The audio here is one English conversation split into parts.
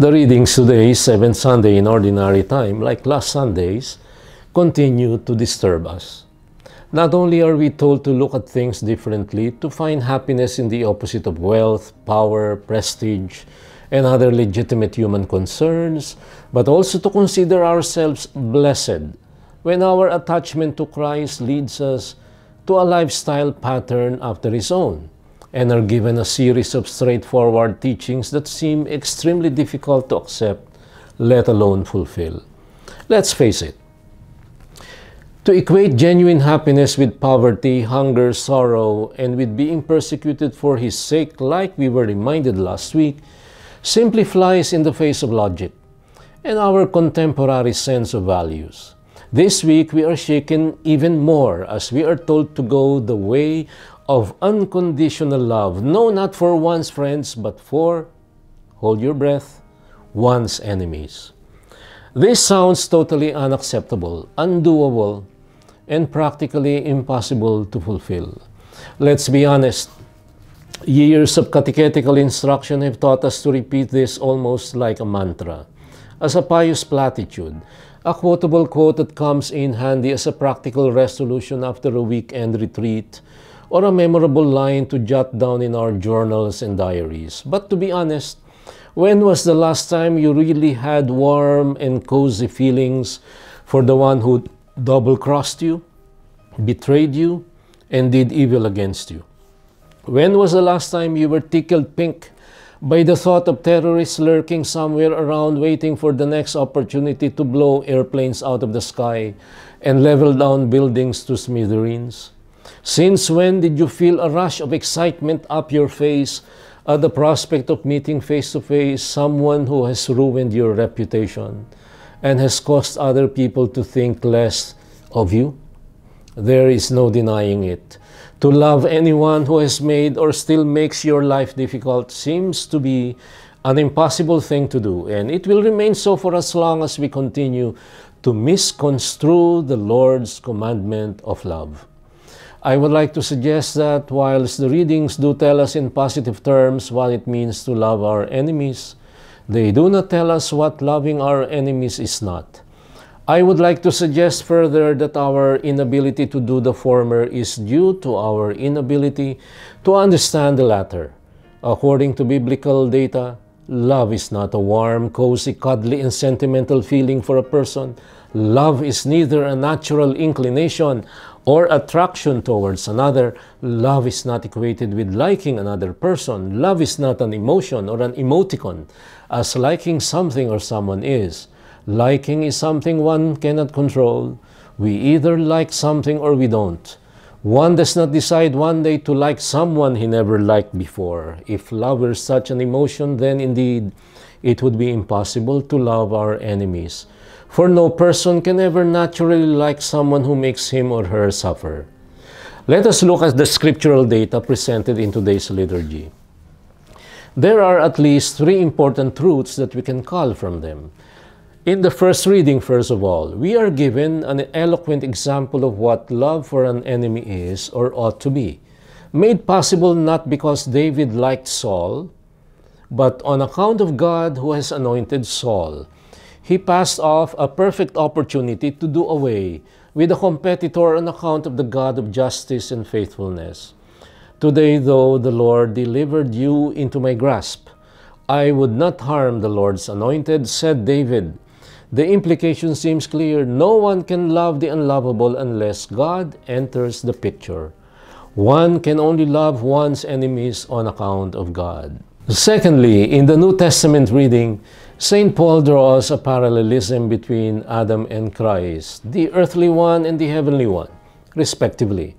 The readings today, seventh Sunday in Ordinary Time, like last Sundays, continue to disturb us. Not only are we told to look at things differently, to find happiness in the opposite of wealth, power, prestige, and other legitimate human concerns, but also to consider ourselves blessed when our attachment to Christ leads us to a lifestyle pattern after His own, and are given a series of straightforward teachings that seem extremely difficult to accept, let alone fulfill. Let's face it. To equate genuine happiness with poverty, hunger, sorrow, and with being persecuted for His sake, like we were reminded last week, simply flies in the face of logic and our contemporary sense of values. This week, we are shaken even more as we are told to go the way of unconditional love, no, not for one's friends, but for, hold your breath, one's enemies. This sounds totally unacceptable, undoable, and practically impossible to fulfill. Let's be honest. Years of catechetical instruction have taught us to repeat this almost like a mantra, as a pious platitude, a quotable quote that comes in handy as a practical resolution after a weekend retreat, or a memorable line to jot down in our journals and diaries. But to be honest, when was the last time you really had warm and cozy feelings for the one who double-crossed you, betrayed you, and did evil against you? When was the last time you were tickled pink by the thought of terrorists lurking somewhere around waiting for the next opportunity to blow airplanes out of the sky and level down buildings to smithereens? Since when did you feel a rush of excitement up your face at the prospect of meeting face-to-face someone who has ruined your reputation and has caused other people to think less of you? There is no denying it. To love anyone who has made or still makes your life difficult seems to be an impossible thing to do, and it will remain so for as long as we continue to misconstrue the Lord's commandment of love. I would like to suggest that whilst the readings do tell us in positive terms what it means to love our enemies, they do not tell us what loving our enemies is not. I would like to suggest further that our inability to do the former is due to our inability to understand the latter. According to biblical data, love is not a warm, cozy, cuddly, and sentimental feeling for a person. Love is neither a natural inclination or attraction towards another. Love is not equated with liking another person. Love is not an emotion or an emoticon, as liking something or someone is. Liking is something one cannot control. We either like something or we don't. One does not decide one day to like someone he never liked before. If love were such an emotion, then indeed it would be impossible to love our enemies. For no person can ever naturally like someone who makes him or her suffer. Let us look at the scriptural data presented in today's liturgy. There are at least three important truths that we can cull from them. In the first reading, first of all, we are given an eloquent example of what love for an enemy is or ought to be, made possible not because David liked Saul, but on account of God who has anointed Saul. He passed off a perfect opportunity to do away with a competitor on account of the God of justice and faithfulness. Today, though the Lord delivered you into my grasp, I would not harm the Lord's anointed, said David. The implication seems clear. No one can love the unlovable unless God enters the picture. One can only love one's enemies on account of God. Secondly, in the New Testament reading, St. Paul draws a parallelism between Adam and Christ, the earthly one and the heavenly one, respectively.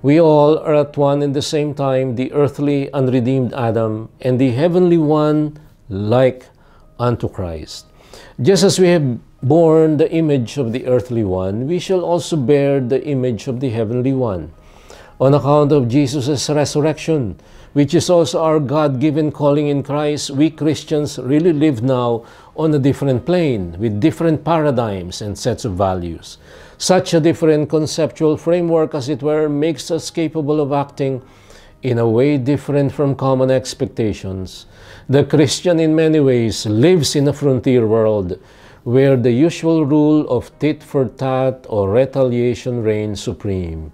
We all are at one and the same time the earthly, unredeemed Adam and the heavenly one like unto Christ. Just as we have borne the image of the earthly one, we shall also bear the image of the heavenly one. On account of Jesus' resurrection, which is also our God-given calling in Christ, we Christians really live now on a different plane with different paradigms and sets of values. Such a different conceptual framework, as it were, makes us capable of acting in a way different from common expectations. The Christian in many ways lives in a frontier world where the usual rule of tit for tat or retaliation reigns supreme.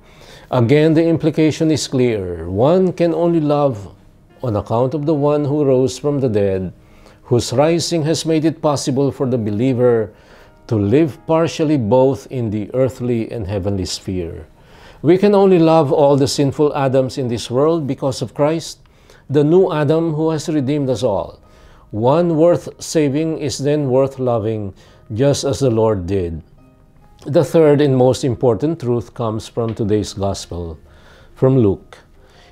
Again, the implication is clear. One can only love on account of the one who rose from the dead, whose rising has made it possible for the believer to live partially both in the earthly and heavenly sphere. We can only love all the sinful Adams in this world because of Christ, the new Adam who has redeemed us all. One worth saving is then worth loving, just as the Lord did. The third and most important truth comes from today's Gospel, from Luke.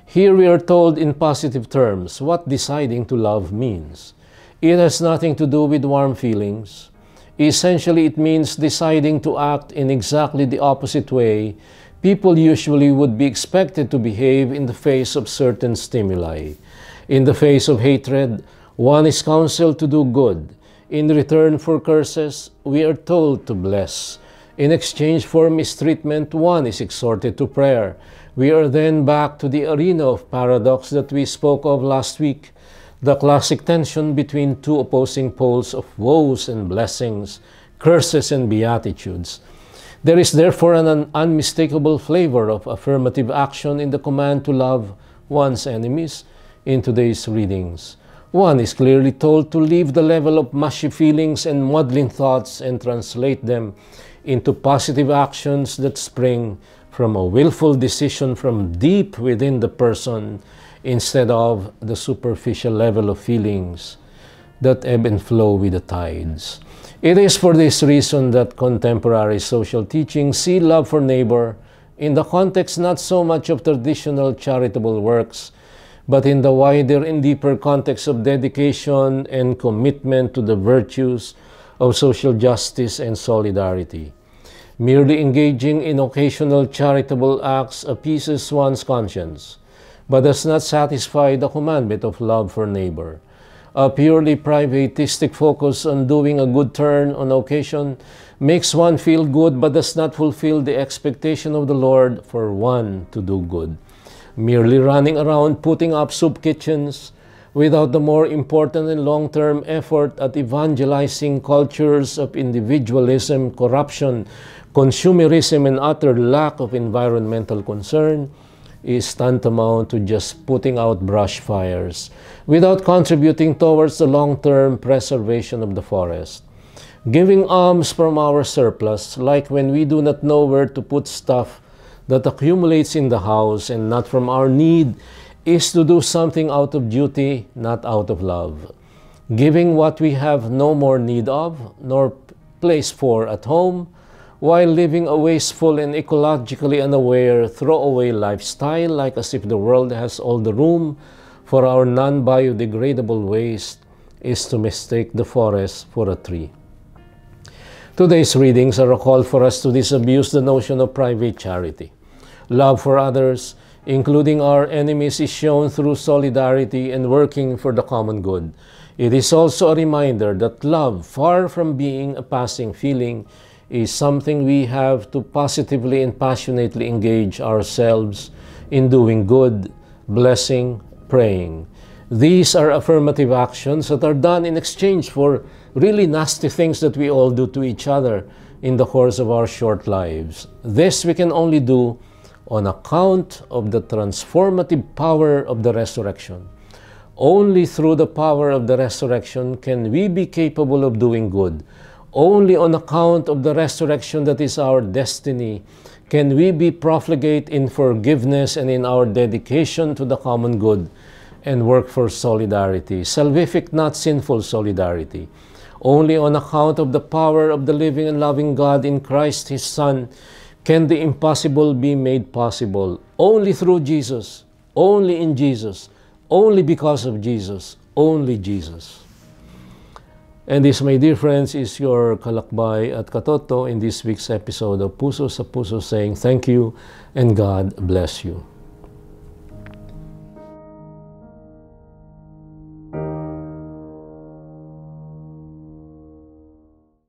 Here we are told in positive terms what deciding to love means. It has nothing to do with warm feelings. Essentially, it means deciding to act in exactly the opposite way people usually would be expected to behave in the face of certain stimuli. In the face of hatred, one is counseled to do good. In return for curses, we are told to bless. In exchange for mistreatment, one is exhorted to prayer. We are then back to the arena of paradox that we spoke of last week, the classic tension between two opposing poles of woes and blessings, curses and beatitudes. There is therefore an unmistakable flavor of affirmative action in the command to love one's enemies in today's readings. One is clearly told to leave the level of mushy feelings and maudlin thoughts and translate them into positive actions that spring from a willful decision from deep within the person instead of the superficial level of feelings that ebb and flow with the tides. It is for this reason that contemporary social teachings see love for neighbor in the context not so much of traditional charitable works, but in the wider and deeper context of dedication and commitment to the virtues of social justice and solidarity. Merely engaging in occasional charitable acts appeases one's conscience, but does not satisfy the commandment of love for neighbor. A purely privatistic focus on doing a good turn on occasion makes one feel good but does not fulfill the expectation of the Lord for one to do good. Merely running around putting up soup kitchens without the more important and long-term effort at evangelizing cultures of individualism, corruption, consumerism, and utter lack of environmental concern is tantamount to just putting out brush fires without contributing towards the long-term preservation of the forest. Giving alms from our surplus, like when we do not know where to put stuff that accumulates in the house and not from our need, is to do something out of duty, not out of love. Giving what we have no more need of, nor place for at home, while living a wasteful and ecologically unaware throwaway lifestyle, like as if the world has all the room for our non-biodegradable waste, is to mistake the forest for a tree. Today's readings are a call for us to disabuse the notion of private charity. Love for others, including our enemies, is shown through solidarity and working for the common good. It is also a reminder that love, far from being a passing feeling, is something we have to positively and passionately engage ourselves in doing good, blessing, praying. These are affirmative actions that are done in exchange for really nasty things that we all do to each other in the course of our short lives. This we can only do on account of the transformative power of the resurrection. Only through the power of the resurrection can we be capable of doing good. Only on account of the resurrection that is our destiny can we be profligate in forgiveness and in our dedication to the common good and work for solidarity, salvific, not sinful solidarity. Only on account of the power of the living and loving God in Christ, His Son, can the impossible be made possible. Only through Jesus, only in Jesus, only because of Jesus, only Jesus. And this, my dear friends, is your kalakbay at katoto in this week's episode of Puso sa Puso, saying thank you and God bless you.